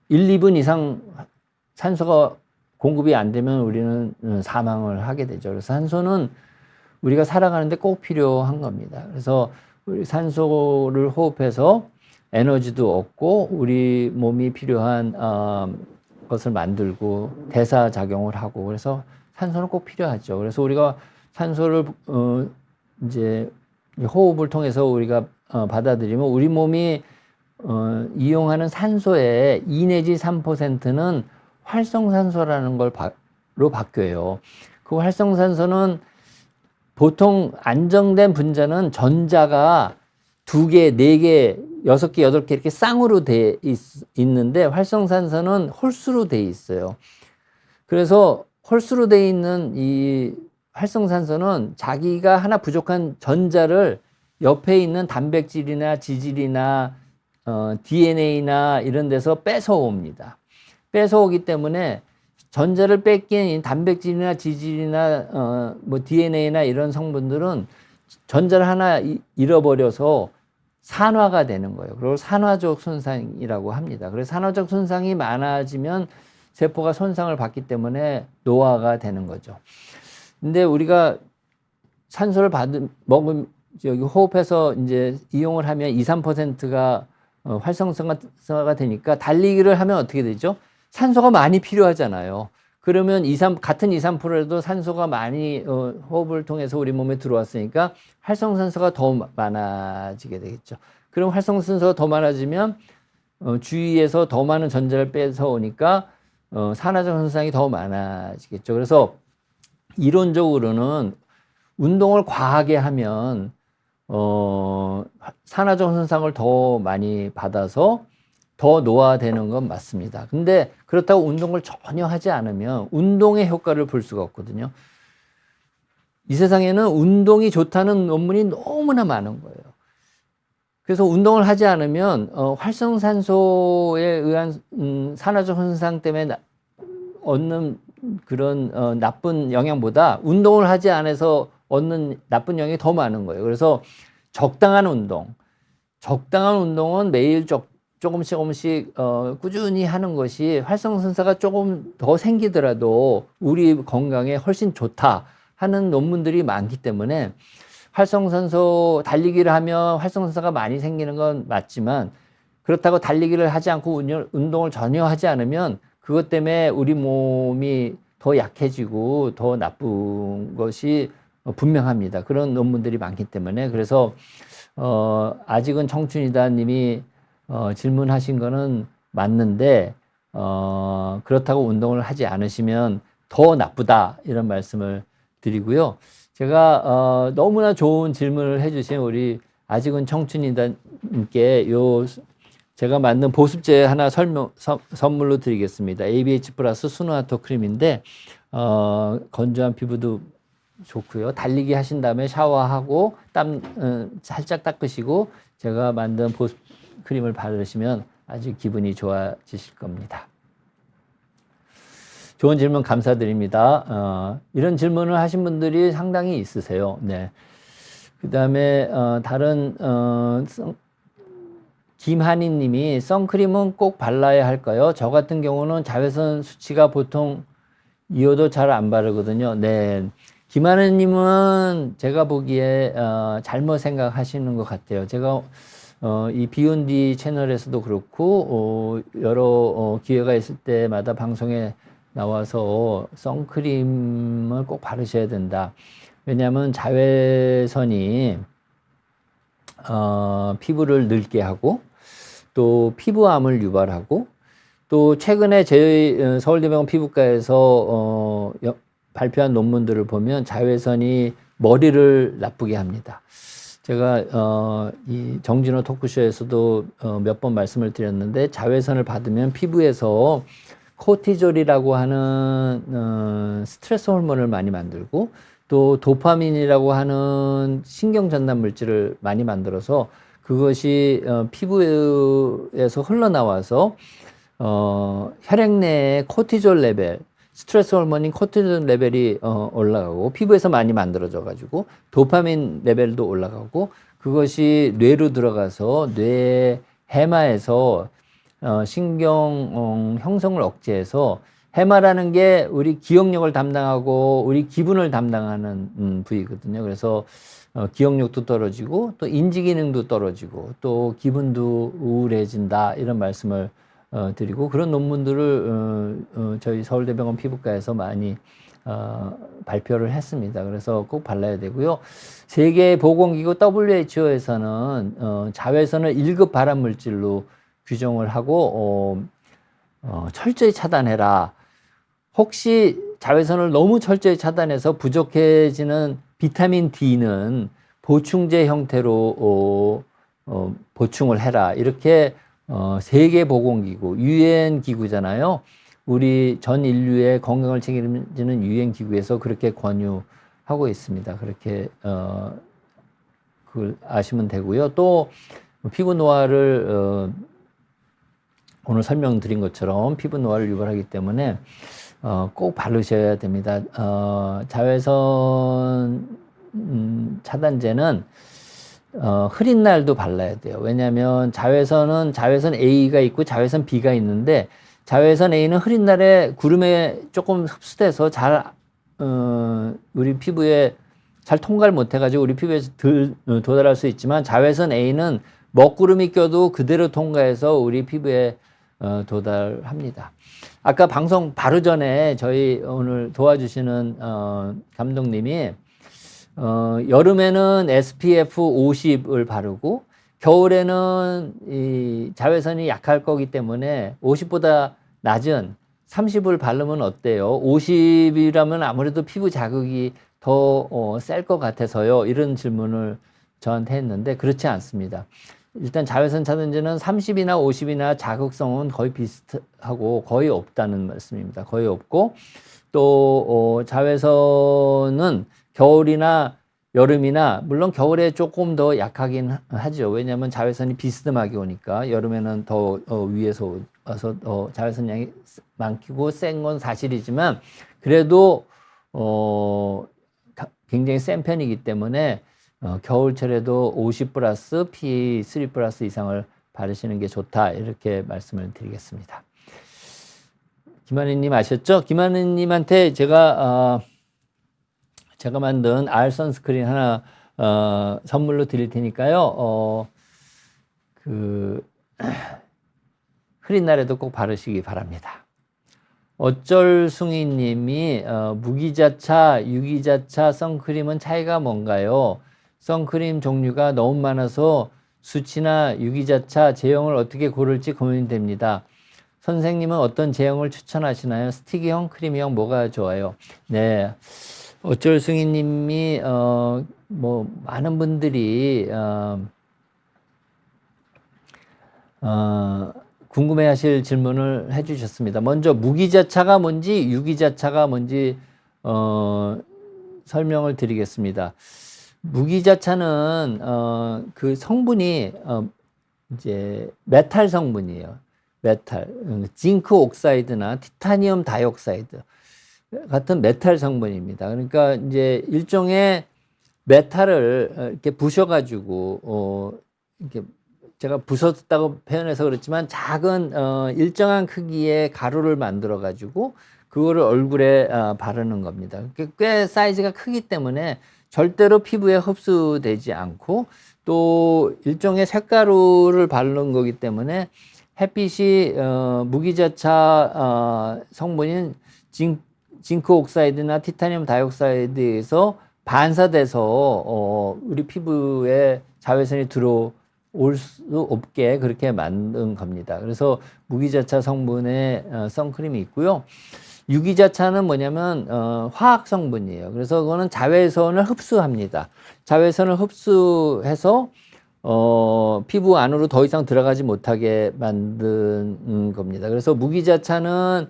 Speaker 1: 1, 2분 이상 산소가 공급이 안 되면 우리는 사망을 하게 되죠. 그래서 산소는 우리가 살아가는데 꼭 필요한 겁니다. 그래서 우리 산소를 호흡해서 에너지도 얻고 우리 몸이 필요한 것을 만들고 대사작용을 하고 그래서 산소는 꼭 필요하죠. 그래서 우리가 산소를 이제 호흡을 통해서 우리가 받아들이면 우리 몸이 이용하는 산소의 2 내지 3%는 활성산소라는 걸로 바뀌어요. 그 활성산소는 보통 안정된 분자는 전자가 2개, 4개, 6개, 8개 이렇게 쌍으로 돼 있는데 활성산소는 홀수로 돼 있어요. 그래서 홀수로 돼 있는 이 활성산소는 자기가 하나 부족한 전자를 옆에 있는 단백질이나 지질이나 DNA나 이런 데서 뺏어옵니다. 뺏어오기 때문에 전자를 뺏긴 단백질이나 지질이나 뭐 DNA나 이런 성분들은 전자를 하나 잃어버려서 산화가 되는 거예요. 그리고 산화적 손상이라고 합니다. 그래서 산화적 손상이 많아지면 세포가 손상을 받기 때문에 노화가 되는 거죠. 근데 우리가 산소를 여기 호흡해서 이제 이용을 하면 2, 3%가 활성산소가 되니까 달리기를 하면 어떻게 되죠? 산소가 많이 필요하잖아요. 그러면 같은 2, 3%라도 산소가 많이 호흡을 통해서 우리 몸에 들어왔으니까 활성산소가 더 많아지게 되겠죠. 그럼 활성산소가 더 많아지면 주위에서 더 많은 전자를 뺏어오니까 산화적 손상이 더 많아지겠죠. 그래서 이론적으로는 운동을 과하게 하면 산화적 손상을 더 많이 받아서 더 노화되는 건 맞습니다. 근데 그렇다고 운동을 전혀 하지 않으면 운동의 효과를 볼 수가 없거든요. 이 세상에는 운동이 좋다는 논문이 너무나 많은 거예요. 그래서 운동을 하지 않으면 활성산소에 의한 산화적 손상 때문에 얻는 그런 나쁜 영향보다 운동을 하지 않아서 얻는 나쁜 영향이 더 많은 거예요. 그래서 적당한 운동은 매일 조금씩 꾸준히 하는 것이 활성산소가 조금 더 생기더라도 우리 건강에 훨씬 좋다 하는 논문들이 많기 때문에 활성산소 달리기를 하면 활성산소가 많이 생기는 건 맞지만 그렇다고 달리기를 하지 않고 운동을 전혀 하지 않으면 그것 때문에 우리 몸이 더 약해지고 더 나쁜 것이 분명합니다. 그런 논문들이 많기 때문에 그래서 아직은 청춘이다 님이 질문하신 거는 맞는데 그렇다고 운동을 하지 않으시면 더 나쁘다 이런 말씀을 드리고요. 제가 너무나 좋은 질문을 해주신 우리 아직은 청춘이다님께 제가 만든 보습제 하나 선물로 드리겠습니다. ABH 플러스 스누아토 크림인데 건조한 피부도 좋고요. 달리기 하신 다음에 샤워하고 땀 살짝 닦으시고 제가 만든 보습 크림을 바르시면 아주 기분이 좋아지실 겁니다. 좋은 질문 감사드립니다. 이런 질문을 하신 분들이 상당히 있으세요. 네. 그 다음에 다른 김한희 님이 선크림은 꼭 발라야 할까요? 저 같은 경우는 자외선 수치가 보통 이어도 잘 안 바르거든요. 네. 김한희 님은 제가 보기에 잘못 생각하시는 것 같아요. 제가 이 비욘디 채널에서도 그렇고 여러 기회가 있을 때마다 방송에 나와서 선크림을 꼭 바르셔야 된다. 왜냐하면 자외선이 피부를 늙게 하고 또 피부암을 유발하고 또 최근에 저희 서울대병원 피부과에서 발표한 논문들을 보면 자외선이 머리를 나쁘게 합니다. 제가 이 정진호 토크쇼에서도 몇 번 말씀을 드렸는데, 자외선을 받으면 피부에서 코티졸이라고 하는 스트레스 호르몬을 많이 만들고, 또 도파민이라고 하는 신경 전달 물질을 많이 만들어서 그것이 피부에서 흘러나와서 혈액 내에 코티졸 레벨, 스트레스 호르몬인 코티졸 레벨이 올라가고, 피부에서 많이 만들어져 가지고 도파민 레벨도 올라가고, 그것이 뇌로 들어가서 뇌 해마에서 신경 형성을 억제해서, 해마라는 게 우리 기억력을 담당하고 우리 기분을 담당하는 부위거든요. 그래서 기억력도 떨어지고 또 인지 기능도 떨어지고 또 기분도 우울해진다, 이런 말씀을 드리고, 그런 논문들을 저희 서울대병원 피부과에서 많이 발표를 했습니다. 그래서 꼭 발라야 되고요. 세계보건기구 WHO에서는 자외선을 1급 발암물질로 규정을 하고 철저히 차단해라. 혹시 자외선을 너무 철저히 차단해서 부족해지는 비타민 D는 보충제 형태로 보충을 해라. 이렇게 세계보건기구, 유엔 기구잖아요. 우리 전 인류의 건강을 책임지는 유엔 기구에서 그렇게 권유하고 있습니다. 그렇게 그걸 아시면 되고요. 또 피부 노화를 오늘 설명드린 것처럼 피부 노화를 유발하기 때문에 꼭 바르셔야 됩니다. 자외선 차단제는 흐린 날도 발라야 돼요. 왜냐하면 자외선은 자외선 A가 있고 자외선 B가 있는데, 자외선 A는 흐린 날에 구름에 조금 흡수돼서 잘 우리 피부에 잘 통과를 못해가지고 우리 피부에 도달할 수 있지만, 자외선 A는 먹구름이 껴도 그대로 통과해서 우리 피부에 도달합니다. 아까 방송 바로 전에 저희 오늘 도와주시는 감독님이 여름에는 SPF 50을 바르고 겨울에는 이 자외선이 약할 거기 때문에 50보다 낮은 30을 바르면 어때요? 50이라면 아무래도 피부 자극이 더 셀 것 같아서요. 이런 질문을 저한테 했는데, 그렇지 않습니다. 일단 자외선 차단제는 30이나 50이나 자극성은 거의 비슷하고 거의 없다는 말씀입니다. 거의 없고, 또 자외선은 겨울이나 여름이나, 물론 겨울에 조금 더 약하긴 하죠. 왜냐하면 자외선이 비스듬하게 오니까. 여름에는 더 위에서 와서 자외선 양이 많고 센 건 사실이지만, 그래도 굉장히 센 편이기 때문에 겨울철에도 50 플러스 P3 플러스 이상을 바르시는 게 좋다, 이렇게 말씀을 드리겠습니다. 김한희님 아셨죠? 김한희님한테 제가 만든 알 선스크린 하나 선물로 드릴 테니까요. 흐린 날에도 꼭 바르시기 바랍니다. 어쩔숭이 님이 무기자차, 유기자차 선크림은 차이가 뭔가요? 선크림 종류가 너무 많아서 수치나 유기자차 제형을 어떻게 고를지 고민이 됩니다. 선생님은 어떤 제형을 추천하시나요? 스틱형, 크림형 뭐가 좋아요? 네, 어쩔숭이 님이 뭐 많은 분들이 궁금해하실 질문을 해주셨습니다. 먼저 무기자차가 뭔지 유기자차가 뭔지 설명을 드리겠습니다. 무기자차는 그 성분이 이제 메탈 성분이에요. 메탈, 징크 옥사이드나 티타늄 다이옥사이드 같은 메탈 성분입니다. 그러니까 이제 일종의 메탈을 이렇게 부셔가지고 이렇게 제가 부쉈다고 표현해서 그렇지만 작은 일정한 크기의 가루를 만들어 가지고 그거를 얼굴에 바르는 겁니다. 꽤 사이즈가 크기 때문에 절대로 피부에 흡수되지 않고, 또 일종의 색가루를 바르는 거기 때문에 햇빛이 무기자차 성분인 징크 옥사이드나 티타늄 다이옥사이드에서 반사돼서 우리 피부에 자외선이 들어올 수 없게 그렇게 만든 겁니다. 그래서 무기자차 성분의 선크림이 있고요. 유기자차는 뭐냐면 화학 성분이에요. 그래서 그거는 자외선을 흡수합니다. 자외선을 흡수해서 피부 안으로 더 이상 들어가지 못하게 만드는 겁니다. 그래서 무기자차는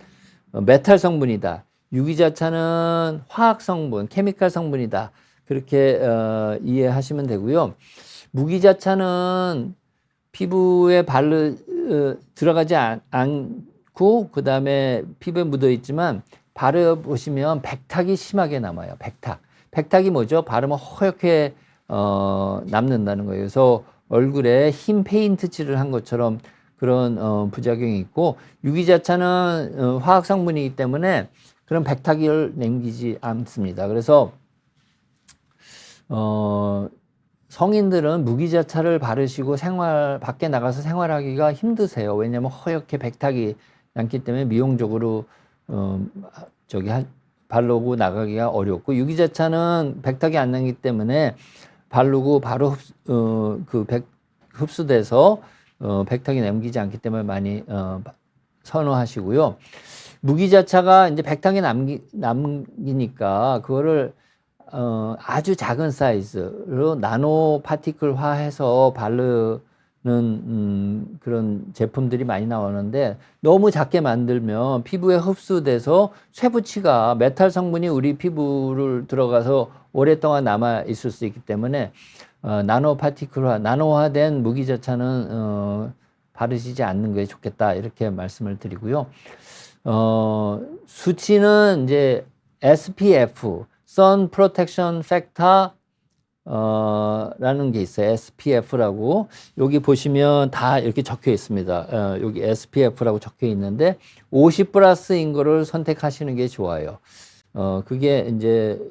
Speaker 1: 메탈 성분이다. 유기자차는 화학 성분, 케미칼 성분이다. 그렇게 이해하시면 되고요. 무기자차는 피부에 들어가지 않고 그 다음에 피부에 묻어 있지만 바르보시면 백탁이 심하게 남아요. 백탁이 뭐죠? 바르면 허옇게 남는다는 거예요. 그래서 얼굴에 흰 페인트 칠을 한 것처럼 그런 부작용이 있고, 유기자차는 화학 성분이기 때문에 그런 백탁을 남기지 않습니다. 그래서 성인들은 무기자차를 바르시고 밖에 나가서 생활하기가 힘드세요. 왜냐하면 허옇게 백탁이 남기 때문에 미용적으로 바르고 나가기가 어렵고, 유기자차는 백탁이 안 나기 때문에 바르고 바로 흡수돼서 백탁이 남기지 않기 때문에 많이 선호하시고요. 무기자차가 이제 백탁이 남기니까 그거를 아주 작은 사이즈로 나노 파티클화해서 바르는 그런 제품들이 많이 나오는데, 너무 작게 만들면 피부에 흡수돼서 쇠붙이가 메탈 성분이 우리 피부를 들어가서 오랫동안 남아 있을 수 있기 때문에 나노 파티클화, 나노화된 무기자차는 바르시지 않는 게 좋겠다, 이렇게 말씀을 드리고요. 수치는 이제 SPF, Sun Protection Factor 라는 게 있어요. SPF라고. 여기 보시면 다 이렇게 적혀 있습니다. 여기 SPF라고 적혀 있는데 50 플러스인 거를 선택하시는 게 좋아요. 그게 이제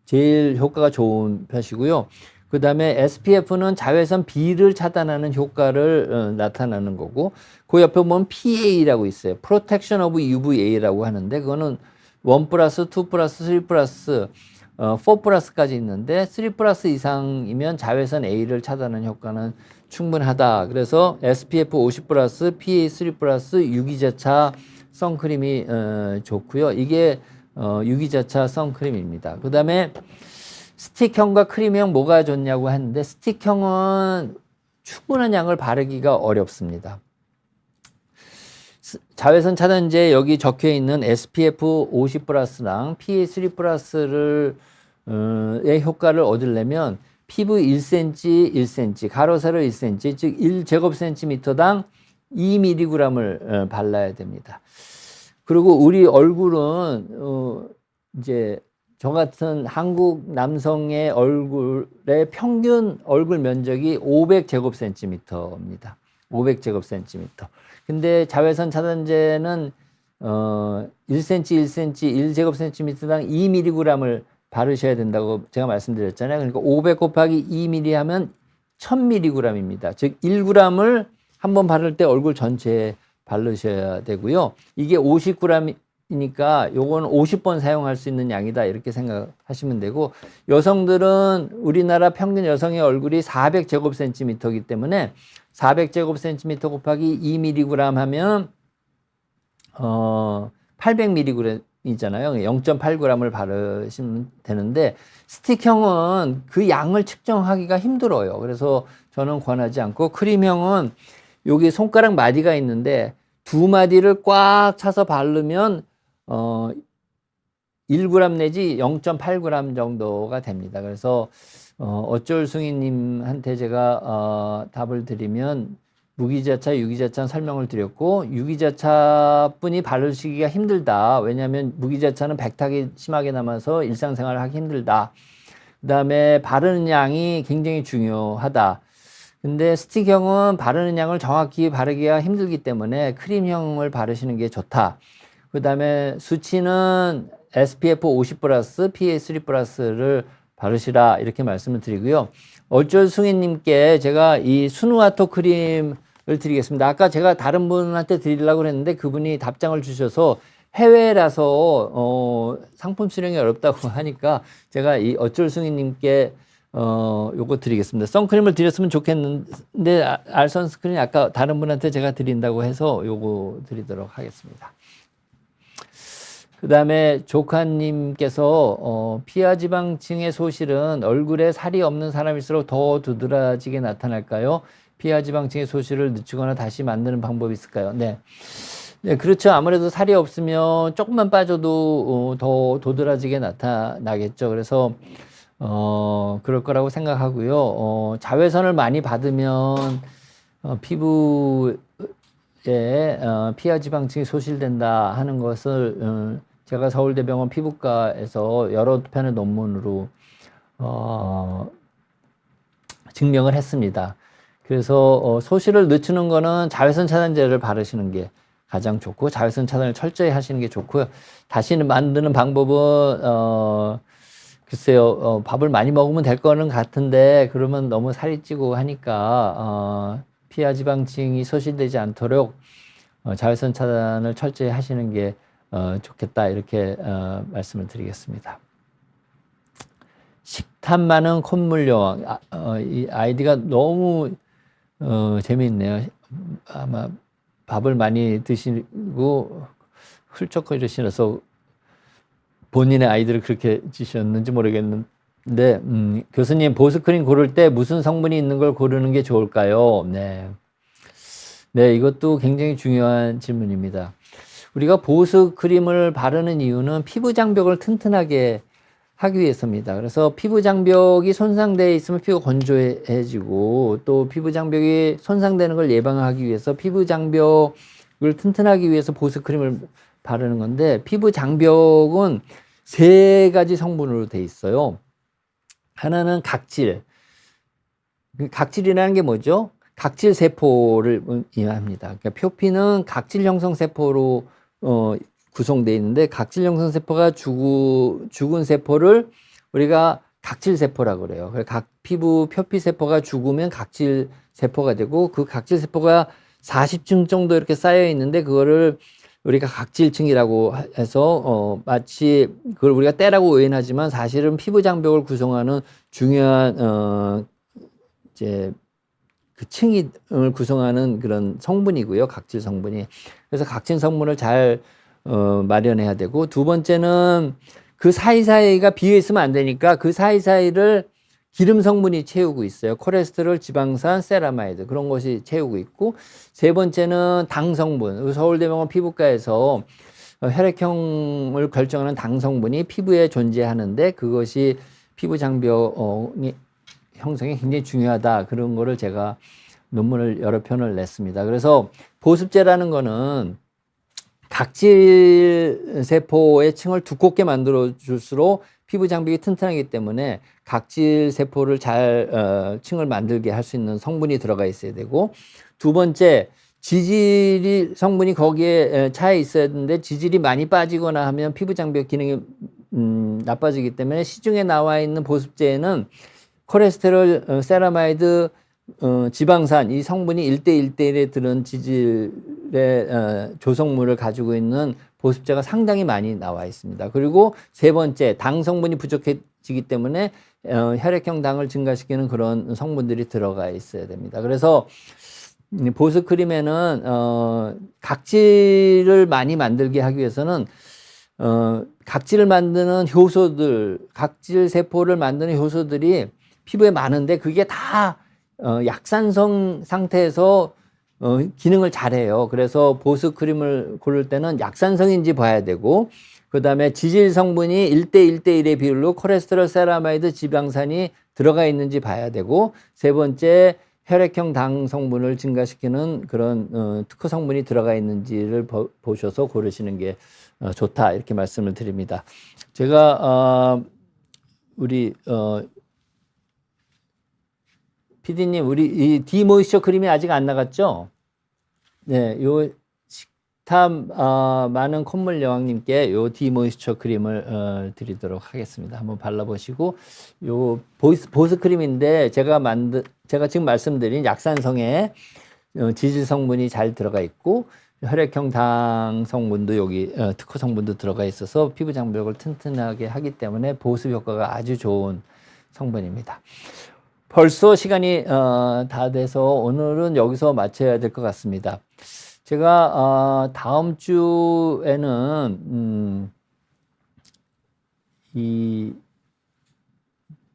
Speaker 1: 제일 효과가 좋은 편이고요. 그 다음에 SPF는 자외선 B를 차단하는 효과를 나타나는 거고, 그 옆에 보면 PA라고 있어요. Protection of UVA라고 하는데, 그거는 1 플러스, 2 플러스, 3 플러스, 4 플러스까지 있는데 3 플러스 이상이면 자외선 A를 차단하는 효과는 충분하다. 그래서 SPF 50 플러스, PA 3 플러스 유기자차 선크림이 좋고요. 이게 유기자차 선크림입니다. 그 다음에 스틱형과 크림형 뭐가 좋냐고 하는데, 스틱형은 충분한 양을 바르기가 어렵습니다. 자외선 차단제 여기 적혀 있는 SPF 50 플러스랑 PA3 플러스를 의 효과를 얻으려면 피부 1cm, 1cm, 가로 세로 1cm, 즉 1제곱센티미터당 2mg을 발라야 됩니다. 그리고 우리 얼굴은 이제 저 같은 한국 남성의 얼굴의 평균 얼굴 면적이 500제곱센티미터입니다. 500제곱센티미터. 근데 자외선 차단제는 1cm, 1cm, 1제곱센티미터당 2mg을 바르셔야 된다고 제가 말씀드렸잖아요. 그러니까 500 곱하기 2mm 하면 1000mg입니다. 즉 1g을 한번 바를 때 얼굴 전체에 바르셔야 되고요. 이게 50g이니까 요건 50번 사용할 수 있는 양이다, 이렇게 생각하시면 되고, 여성들은 우리나라 평균 여성의 얼굴이 400제곱센티미터이기 때문에 400제곱센티미터 곱하기 2mg 하면 800mg이잖아요. 0.8g을 바르시면 되는데, 스틱형은 그 양을 측정하기가 힘들어요. 그래서 저는 권하지 않고, 크림형은 여기 손가락 마디가 있는데 2마디를 꽉 차서 바르면 1g 내지 0.8g 정도가 됩니다. 그래서 어쩔 숭이님한테 제가 답을 드리면, 무기자차, 유기자차 설명을 드렸고, 유기자차뿐이 바르시기가 힘들다. 왜냐하면 무기자차는 백탁이 심하게 남아서 일상생활을 하기 힘들다. 그 다음에 바르는 양이 굉장히 중요하다. 근데 스틱형은 바르는 양을 정확히 바르기가 힘들기 때문에 크림형을 바르시는 게 좋다. 그 다음에 수치는 SPF 50 플러스, PA3 플러스를 바르시라, 이렇게 말씀을 드리고요. 어쩔 숭이님께 제가 이 수누아토 크림을 드리겠습니다. 아까 제가 다른 분한테 드리려고 했는데 그분이 답장을 주셔서 해외라서 상품 수령이 어렵다고 하니까 제가 이 어쩔 숭이님께 요거 드리겠습니다. 선크림을 드렸으면 좋겠는데 알선스크린 아까 다른 분한테 제가 드린다고 해서 요거 드리도록 하겠습니다. 그다음에 조카님께서 피하지방층의 소실은 얼굴에 살이 없는 사람일수록 더 두드러지게 나타날까요? 피하지방층의 소실을 늦추거나 다시 만드는 방법이 있을까요? 네. 네, 그렇죠. 아무래도 살이 없으면 조금만 빠져도 더 도드라지게 나타나겠죠. 그래서 그럴 거라고 생각하고요. 자외선을 많이 받으면 피부에 피하지방층이 소실된다 하는 것을 제가 서울대병원 피부과에서 여러 편의 논문으로 증명을 했습니다. 그래서 소실을 늦추는 거는 자외선 차단제를 바르시는 게 가장 좋고, 자외선 차단을 철저히 하시는 게 좋고요. 다시는 만드는 방법은 글쎄요, 밥을 많이 먹으면 될 거는 같은데 그러면 너무 살이 찌고 하니까 피하지방층이 소실되지 않도록 자외선 차단을 철저히 하시는 게 좋겠다, 이렇게 말씀을 드리겠습니다. 식탐 많은 콧물 여왕. 이 아이디가 너무 재미있네요. 아마 밥을 많이 드시고 훌쩍거리시면서 본인의 아이들을 그렇게 지셨는지 모르겠는데, 교수님, 보습크림 고를 때 무슨 성분이 있는 걸 고르는 게 좋을까요? 네. 네, 이것도 굉장히 중요한 질문입니다. 우리가 보습크림을 바르는 이유는 피부 장벽을 튼튼하게 하기 위해서입니다. 그래서 피부 장벽이 손상되어 있으면 피부가 건조해지고, 또 피부 장벽이 손상되는 걸 예방하기 위해서 피부 장벽을 튼튼하기 위해서 보습크림을 바르는 건데, 피부 장벽은 세 가지 성분으로 돼 있어요. 하나는 각질. 각질이라는 게 뭐죠? 각질 세포를 의미합니다. 그러니까 표피는 각질 형성 세포로 구성되어 있는데, 각질 형성 세포가 죽은 세포를 우리가 각질 세포라고 그래요. 피부 표피 세포가 죽으면 각질 세포가 되고, 그 각질 세포가 40층 정도 이렇게 쌓여 있는데, 그거를 우리가 각질층이라고 해서 마치 그걸 우리가 때라고 오해하지만 사실은 피부 장벽을 구성하는 중요한 이제 그 층을 구성하는 그런 성분이고요. 각질 성분이. 그래서 각질 성분을 잘 마련해야 되고, 두 번째는 그 사이사이가 비어 있으면 안 되니까 그 사이사이를 기름 성분이 채우고 있어요. 콜레스테롤, 지방산, 세라마이드, 그런 것이 채우고 있고, 세 번째는 당 성분. 서울대병원 피부과에서 혈액형을 결정하는 당 성분이 피부에 존재하는데, 그것이 피부 장벽 형성이 굉장히 중요하다, 그런 거를 제가 논문을 여러 편을 냈습니다. 그래서 보습제라는 거는 각질 세포의 층을 두껍게 만들어 줄수록 피부 장벽이 튼튼하기 때문에 각질 세포를 잘 층을 만들게 할 수 있는 성분이 들어가 있어야 되고, 두 번째, 지질이 성분이 거기에 차에 있어야 되는데, 지질이 많이 빠지거나 하면 피부 장벽 기능이 나빠지기 때문에 시중에 나와 있는 보습제에는 콜레스테롤, 세라마이드, 지방산, 이 성분이 1대1대1에 들은 지질의 조성물을 가지고 있는 보습제가 상당히 많이 나와 있습니다. 그리고 세 번째, 당 성분이 부족해지기 때문에 혈액형 당을 증가시키는 그런 성분들이 들어가 있어야 됩니다. 그래서 보습크림에는 각질을 많이 만들게 하기 위해서는 각질을 만드는 효소들, 각질 세포를 만드는 효소들이 피부에 많은데, 그게 다 약산성 상태에서 기능을 잘해요. 그래서 보습크림을 고를 때는 약산성인지 봐야 되고, 그 다음에 지질 성분이 1대1대1의 비율로 콜레스테롤, 세라마이드, 지방산이 들어가 있는지 봐야 되고, 세 번째, 혈액형 당 성분을 증가시키는 그런 특허 성분이 들어가 있는지를 보셔서 고르시는 게 좋다, 이렇게 말씀을 드립니다. 제가 우리 PD님, 우리 이 디모이스처 크림이 아직 안 나갔죠? 네, 요 식탐 많은 콧물 여왕님께 요 디모이스처 크림을 드리도록 하겠습니다. 한번 발라보시고, 요 보습 크림인데 제가 지금 말씀드린 약산성에 지질 성분이 잘 들어가 있고, 혈액형 당 성분도 여기 특허 성분도 들어가 있어서 피부 장벽을 튼튼하게 하기 때문에 보습 효과가 아주 좋은 성분입니다. 벌써 시간이 다 돼서 오늘은 여기서 마쳐야 될 것 같습니다. 제가 다음 주에는 이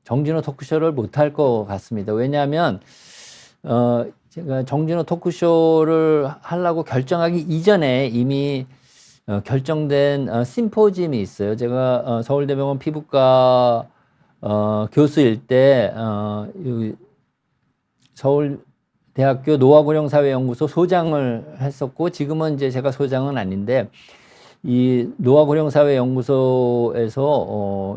Speaker 1: 정진호 토크쇼를 못할 것 같습니다. 왜냐하면 제가 정진호 토크쇼를 하려고 결정하기 이전에 이미 결정된 심포지엄이 있어요. 제가 서울대병원 피부과 교수일 때 서울대학교 노화고령사회연구소 소장을 했었고, 지금은 이제 제가 소장은 아닌데, 이 노화고령사회연구소에서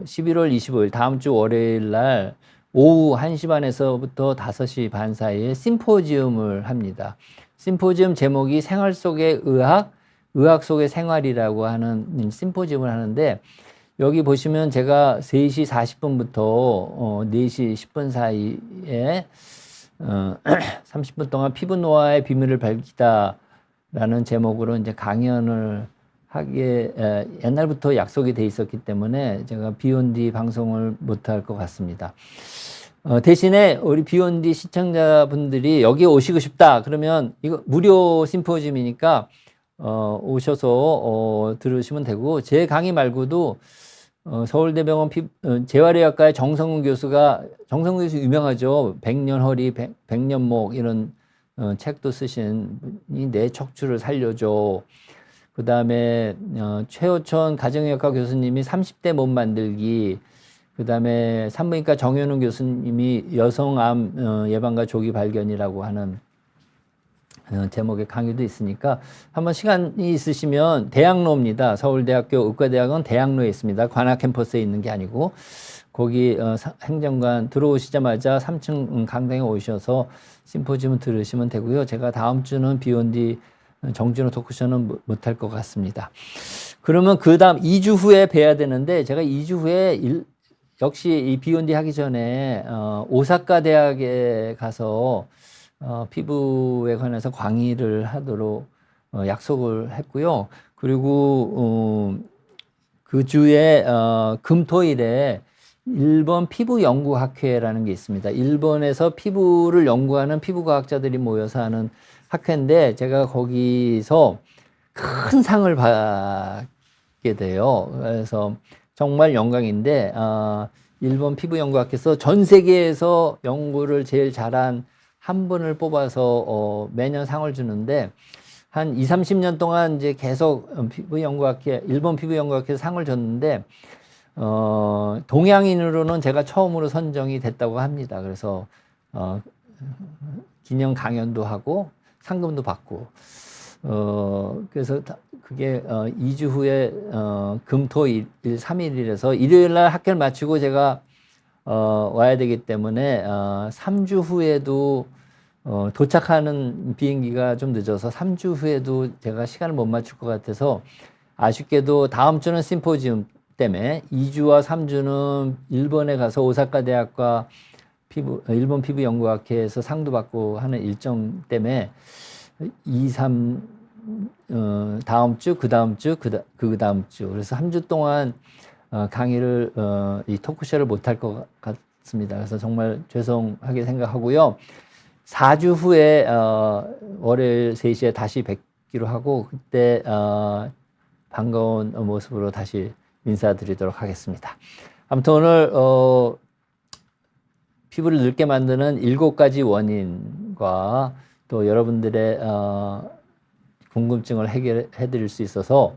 Speaker 1: 11월 25일 다음 주 월요일 날 오후 1시 반에서부터 5시 반 사이에 심포지엄을 합니다. 심포지엄 제목이 생활 속의 의학, 의학 속의 생활이라고 하는 심포지엄을 하는데, 여기 보시면 제가 3시 40분부터 4시 10분 사이에 30분 동안 피부 노화의 비밀을 밝히다라는 제목으로 이제 강연을 하기에 옛날부터 약속이 돼 있었기 때문에 제가 비욘디 방송을 못할 것 같습니다. 대신에 우리 비욘디 시청자분들이 여기 오시고 싶다 그러면 이거 무료 심포지엄이니까 오셔서 들으시면 되고, 제 강의 말고도 서울대병원 재활의학과의 정성훈 교수 유명하죠. 백년허리, 백년목 이런 책도 쓰신 분이 내 척추를 살려줘. 그 다음에 최호천 가정의학과 교수님이 30대 몸 만들기, 그 다음에 산부인과 정현웅 교수님이 여성암 예방과 조기 발견이라고 하는 제목의 강의도 있으니까 한번 시간이 있으시면, 대학로입니다. 서울대학교 의과대학은 대학로에 있습니다. 관악 캠퍼스에 있는 게 아니고, 거기 행정관 들어오시자마자 3층 강당에 오셔서 심포지엄 들으시면 되고요. 제가 다음 주는 비욘디 정진호 토크쇼는 못할 것 같습니다. 그러면 그 다음 2주 후에 뵈야 되는데, 제가 2주 후에 역시 이 비욘디 하기 전에 오사카 대학에 가서 피부에 관해서 강의를 하도록 약속을 했고요. 그리고 그 주에 금토일에 일본 피부연구학회라는 게 있습니다. 일본에서 피부를 연구하는 피부과학자들이 모여서 하는 학회인데, 제가 거기서 큰 상을 받게 돼요. 그래서 정말 영광인데, 일본 피부연구학회에서 전 세계에서 연구를 제일 잘한 한 분을 뽑아서 매년 상을 주는데, 한 20, 30년 동안 이제 계속 일본 피부연구학회에서 상을 줬는데, 동양인으로는 제가 처음으로 선정이 됐다고 합니다. 그래서 기념 강연도 하고 상금도 받고, 그래서 그게 2주 후에 금토일 3일이라서 일요일 날 학교를 마치고 제가 와야 되기 때문에 3주 후에도 도착하는 비행기가 좀 늦어서 3주 후에도 제가 시간을 못 맞출 것 같아서, 아쉽게도 다음 주는 심포지엄 때문에 2주와 3주는 일본에 가서 오사카 대학과 일본 피부연구학회에서 상도 받고 하는 일정 때문에 2, 3 다음 주, 그 다음 주, 그 다음 주, 그래서 3주 동안 강의를 이 토크쇼를 못할 것 같습니다. 그래서 정말 죄송하게 생각하고요. 4주 후에 월요일 3시에 다시 뵙기로 하고, 그때 반가운 모습으로 다시 인사드리도록 하겠습니다. 아무튼 오늘 피부를 늙게 만드는 7가지 원인과 또 여러분들의 궁금증을 해결해 드릴 수 있어서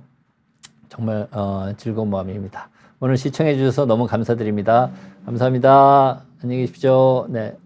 Speaker 1: 정말 즐거운 마음입니다. 오늘 시청해 주셔서 너무 감사드립니다. 감사합니다. 안녕히 계십시오. 네.